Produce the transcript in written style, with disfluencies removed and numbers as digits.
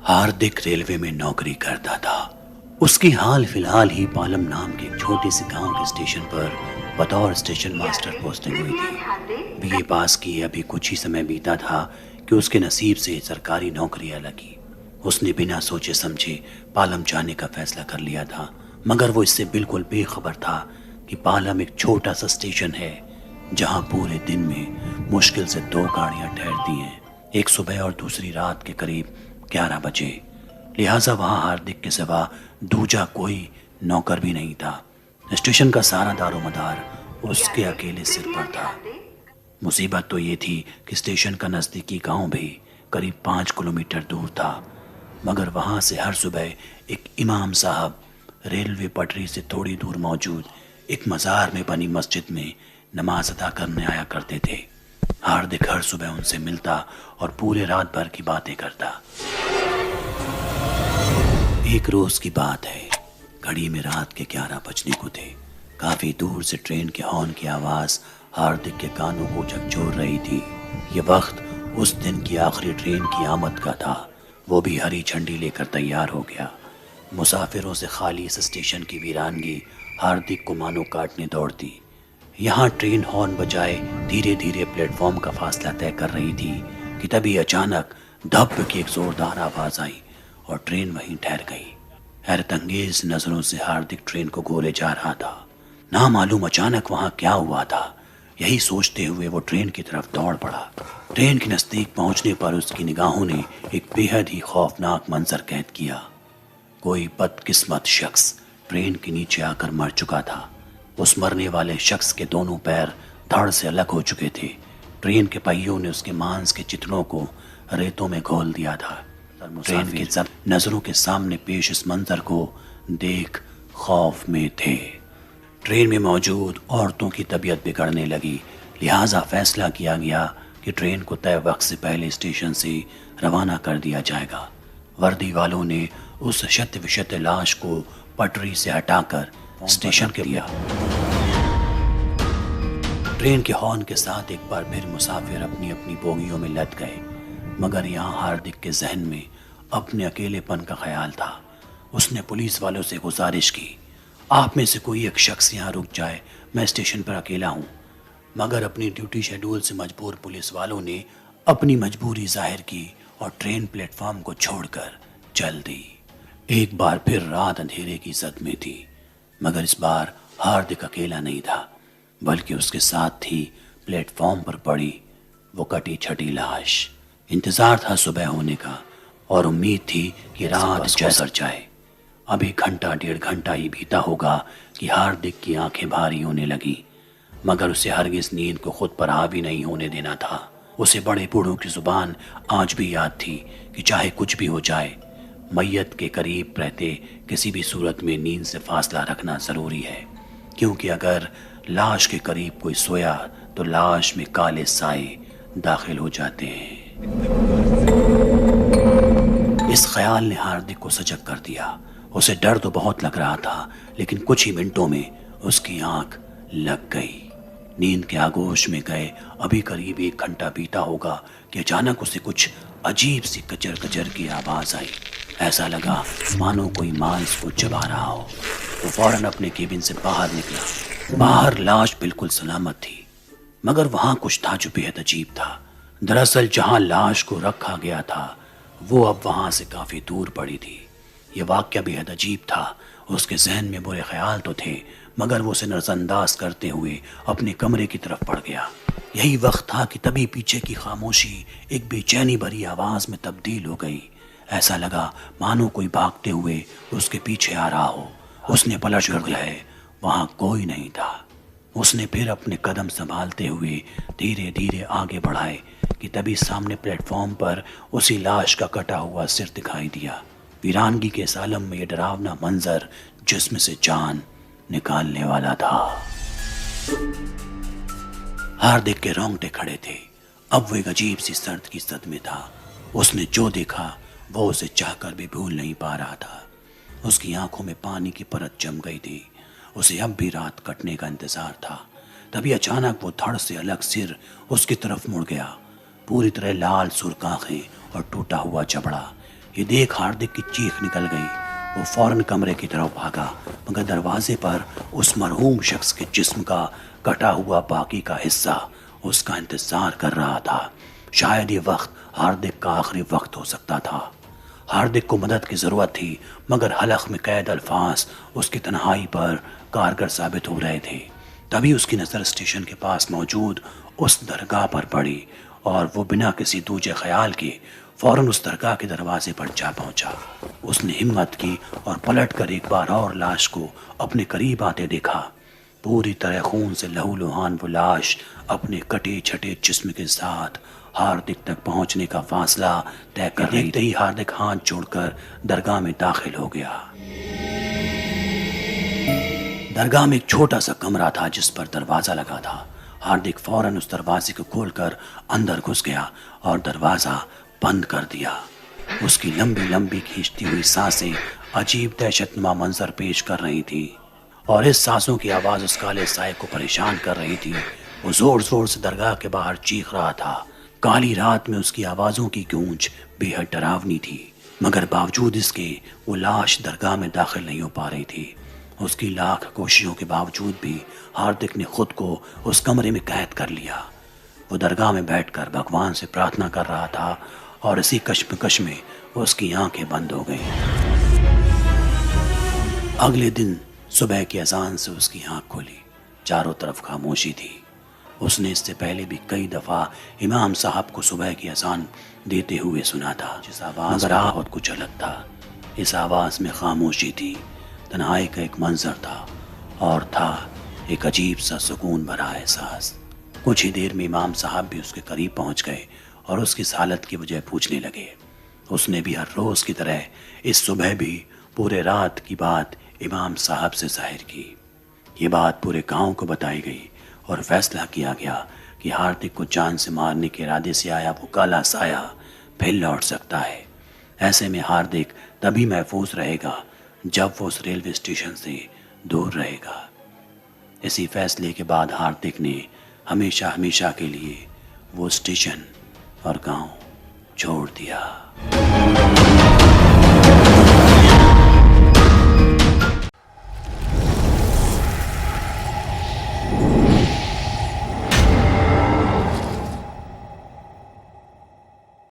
Hardik railway میں نوکری کرتا تھا۔ اس کی حال فی الحال ہی پالم نام کے ایک چھوٹے سے گاؤں کے اسٹیشن پر بطور اسٹیشن ماسٹر پوسٹنگ ہوئی تھی۔ بی اے پاس کیے ابھی کچھ ہی سمے بیتا تھا کہ اس کے نصیب سے سرکاری نوکریاں لگی۔ اس نے بنا سوچے سمجھے پالم جانے کا فیصلہ کر لیا تھا، مگر وہ اس سے بالکل بے خبر تھا کہ پالم ایک چھوٹا سا اسٹیشن ہے جہاں پورے دن میں مشکل سے 2 گاڑیاں ٹھہرتی ہیں، ایک صبح اور دوسری رات کے قریب 11 بجے۔ لہٰذا وہاں ہاردک کے سوا دوجا کوئی نوکر بھی نہیں تھا۔ اسٹیشن کا سارا دار و مدار اس کے اکیلے سر پر تھا۔ مصیبت تو یہ تھی کہ اسٹیشن کا نزدیکی گاؤں بھی قریب 5 کلومیٹر دور تھا، مگر وہاں سے ہر صبح ایک امام صاحب ریلوے پٹری سے تھوڑی دور موجود ایک مزار میں بنی مسجد میں نماز ادا کرنے آیا کرتے تھے۔ ہاردک ہر صبح ان سے ملتا اور پورے رات بھر کی باتیں کرتا۔ ایک روز کی بات ہے، گھڑی میں رات کے 11 بجنے کو تھے۔ کافی دور سے ٹرین کے ہارن کی آواز ہاردک کے کانوں کو جھنجھوڑ رہی تھی۔ یہ وقت اس دن کی آخری ٹرین کی آمد کا تھا۔ وہ بھی ہری جھنڈی لے کر تیار ہو گیا۔ مسافروں سے خالی اس اسٹیشن کی ویرانگی ہاردک کو مانو کاٹنے دوڑتی۔ یہاں ٹرین ہارن بجائے دھیرے دھیرے پلیٹ فارم کا فاصلہ طے کر رہی تھی کہ تبھی اچانک دھپ کی ایک زوردار آواز آئی اور ٹرین وہیں ٹھہر گئی۔ حیرت انگیز نظروں سے ہاردک ٹرین کو گورے جا رہا تھا۔ نامعلوم اچانک وہاں کیا ہوا تھا، یہی سوچتے ہوئے وہ ٹرین کی طرف دوڑ پڑا۔ ٹرین کے نزدیک پہنچنے پر اس کی نگاہوں نے ایک بے حد ہی خوفناک منظر قید کیا۔ کوئی بدقسمت شخص ٹرین کے نیچے آ کر مر چکا تھا۔ اس مرنے والے شخص کے دونوں پیر دھڑ سے الگ ہو چکے تھے۔ ٹرین کے پہیوں نے اس کے مانس کے چتروں کو ریتوں میں گھول دیا تھا۔ ٹرین کے نظروں کے سامنے پیش اس منظر کو دیکھ خوف میں تھے۔ ٹرین میں موجود عورتوں کی طبیعت بگڑنے لگی، لہٰذا فیصلہ کیا گیا کہ ٹرین کو طے وقت سے پہلے اسٹیشن سے روانہ کر دیا جائے گا۔ وردی والوں نے اس شت وشت لاش کو پٹری سے ہٹا کر اسٹیشن کے دیا۔ ٹرین کے ہارن کے ساتھ ایک بار پھر مسافر اپنی اپنی بوگیوں میں لد گئے، مگر یہاں ہاردک کے ذہن میں اپنے اکیلے پن کا خیال تھا۔ اس نے پولیس والوں سے گزارش کی، آپ میں سے کوئی ایک شخص یہاں رک جائے، میں اسٹیشن پر اکیلا ہوں۔ مگر اپنی ڈیوٹی شیڈول سے مجبور پولیس والوں نے اپنی مجبوری ظاہر کی اور ٹرین پلیٹ فارم کو چھوڑ کر چل دی۔ ایک بار پھر رات اندھیرے کی زد میں تھی، مگر اس بار ہاردک اکیلا نہیں تھا، بلکہ اس کے ساتھ تھی پلیٹ فارم پر پڑی وہ کٹی چھٹی لاش۔ انتظار تھا صبح ہونے کا اور امید تھی کہ رات گزر جائے۔ ابھی گھنٹہ 1.5 گھنٹہ ہی بیتا ہوگا کہ ہاردک کی آنکھیں بھاری ہونے لگی، مگر اسے ہرگز نیند کو خود پر حاوی نہیں ہونے دینا تھا۔ اسے بڑے بوڑھوں کی زبان آج بھی یاد تھی کہ چاہے کچھ بھی ہو جائے، میت کے قریب رہتے کسی بھی صورت میں نیند سے فاصلہ رکھنا ضروری ہے، کیونکہ اگر لاش کے قریب کوئی سویا تو لاش میں کالے سائے داخل ہو جاتے ہیں۔ اس خیال نے ہاردک کو سجگ کر دیا۔ اسے ڈر تو بہت لگ رہا تھا، لیکن کچھ ہی منٹوں میں اس کی آنکھ لگ گئی۔ نیند کے آغوش میں گئے ابھی قریب 1 گھنٹہ بیتا ہوگا کہ اچانک اسے کچھ عجیب سی کچر کچر کی آواز آئی۔ ایسا لگا مانو کوئی ماس کو چبا رہا ہو۔ وہ فوراً اپنے کیبن سے باہر نکلا۔ باہر لاش بالکل سلامت تھی، مگر وہاں کچھ تھا جو بے حد عجیب تھا۔ دراصل جہاں لاش کو رکھا گیا تھا وہ اب وہاں سے کافی دور پڑی تھی۔ یہ واقعہ بے حد عجیب تھا۔ اس کے ذہن میں برے خیال تو تھے، مگر وہ اسے نظر انداز کرتے ہوئے اپنے کمرے کی طرف بڑھ گیا۔ یہی وقت تھا کہ تبھی پیچھے کی خاموشی ایک بے چینی بھری آواز میں تبدیل ہو گئی۔ ایسا لگا مانو کوئی بھاگتے ہوئے اس کے پیچھے آ رہا ہو۔ اس نے پلٹ کر دیا ہے، وہاں کوئی نہیں تھا۔ اس نے پھر اپنے قدم سنبھالتے ہوئے دھیرے دھیرے آگے بڑھائے کہ تبھی سامنے پلیٹ فارم پر اسی لاش کا کٹا ہوا سر دکھائی دیا۔ ویرانگی کے اس عالم میں یہ ڈراونا منظر جسم سے جان نکالنے والا تھا۔ ہاردک کے رونگٹے کھڑے تھے۔ اب وہ ایک عجیب سی سرد کی صد میں تھا۔ اس نے جو دیکھا وہ اسے چاہ کر بھی بھول نہیں پا رہا تھا۔ اس کی آنکھوں میں پانی کی پرت جم گئی تھی۔ اسے اب بھی رات کٹنے کا انتظار تھا۔ تبھی اچانک وہ دھڑ سے الگ سر اس کی طرف مڑ گیا، پوری طرح لال سرخ آنکھیں اور ٹوٹا ہوا جبڑا۔ یہ دیکھ ہاردک کی چیخ نکل گئی۔ وہ فوراً کمرے کی طرف بھاگا، مگر دروازے پر اس مرحوم شخص کے جسم کا کٹا ہوا باقی کا حصہ اس کا انتظار کر رہا تھا۔ شاید یہ وقت ہاردک کا آخری وقت ہو سکتا تھا۔ ہاردک کو مدد کی ضرورت تھی، مگر حلق میں قید الفاظ اس کی تنہائی پر کارگر ثابت ہو رہے تھے۔ تبھی اس کی نظر اسٹیشن کے پاس موجود اس درگاہ پر پڑی اور وہ بنا کسی دوجے خیال کے فوراً اس درگاہ کے دروازے پر جا پہنچا۔ اس نے ہمت کی اور پلٹ کر ایک بار اور لاش کو اپنے قریب آتے دیکھا۔ پوری طرح خون سے لہو لہان وہ لاش اپنے کٹے چھٹے جسم کے ساتھ ہاردک تک پہنچنے کا فاصلہ طے کر رہی تھی۔ ہاردک ہاتھ جوڑ کر درگاہ میں داخل ہو گیا۔ درگاہ میں ایک چھوٹا سا کمرہ تھا جس پر دروازہ لگا تھا۔ ہاردک فوراً اس دروازے کو کھول کر اندر گھس گیا اور دروازہ بند کر دیا۔ اس کی لمبی لمبی کھینچتی ہوئی سانسیں عجیب دہشت نما منظر پیش کر رہی تھی، اور اس سانسوں کی آواز اس کالے سائے کو پریشان کر رہی تھی۔ وہ زور زور سے درگاہ کے باہر چیخ رہا تھا۔ کالی رات میں اس کی آوازوں کی گونج بے حد ڈراونی تھی، مگر باوجود اس کے وہ لاش درگاہ میں داخل نہیں ہو پا رہی تھی۔ اس کی لاکھ کوششوں کے باوجود بھی ہاردک نے خود کو اس کمرے میں قید کر لیا۔ وہ درگاہ میں بیٹھ کر بھگوان سے پرارتھنا کر رہا تھا، اور اسی کشمکش میں اس کی آنکھیں بند ہو گئیں۔ اگلے دن صبح کی اذان سے اس کی آنکھ کھلی۔ چاروں طرف خاموشی تھی۔ اس نے اس سے پہلے بھی کئی دفعہ امام صاحب کو صبح کی اذان دیتے ہوئے سنا تھا، جس آواز میں بہت کچھ الگ تھا۔ اس آواز میں خاموشی تھی، تنہائی کا ایک منظر تھا، اور تھا ایک عجیب سا سکون بھرا احساس۔ کچھ ہی دیر میں امام صاحب بھی اس کے قریب پہنچ گئے اور اس کی حالت کی وجہ پوچھنے لگے۔ اس نے بھی ہر روز کی طرح اس صبح بھی پورے رات کی بات امام صاحب سے ظاہر کی۔ یہ بات پورے گاؤں کو بتائی گئی اور فیصلہ کیا گیا کہ ہاردک کو جان سے مارنے کے ارادے سے آیا وہ کالا سایہ پھر لوٹ سکتا ہے۔ ایسے میں ہاردک تبھی محفوظ رہے گا جب وہ اس ریلوے اسٹیشن سے دور رہے گا۔ اسی فیصلے کے بعد ہاردک نے ہمیشہ ہمیشہ کے لیے وہ اسٹیشن اور گاؤں چھوڑ دیا۔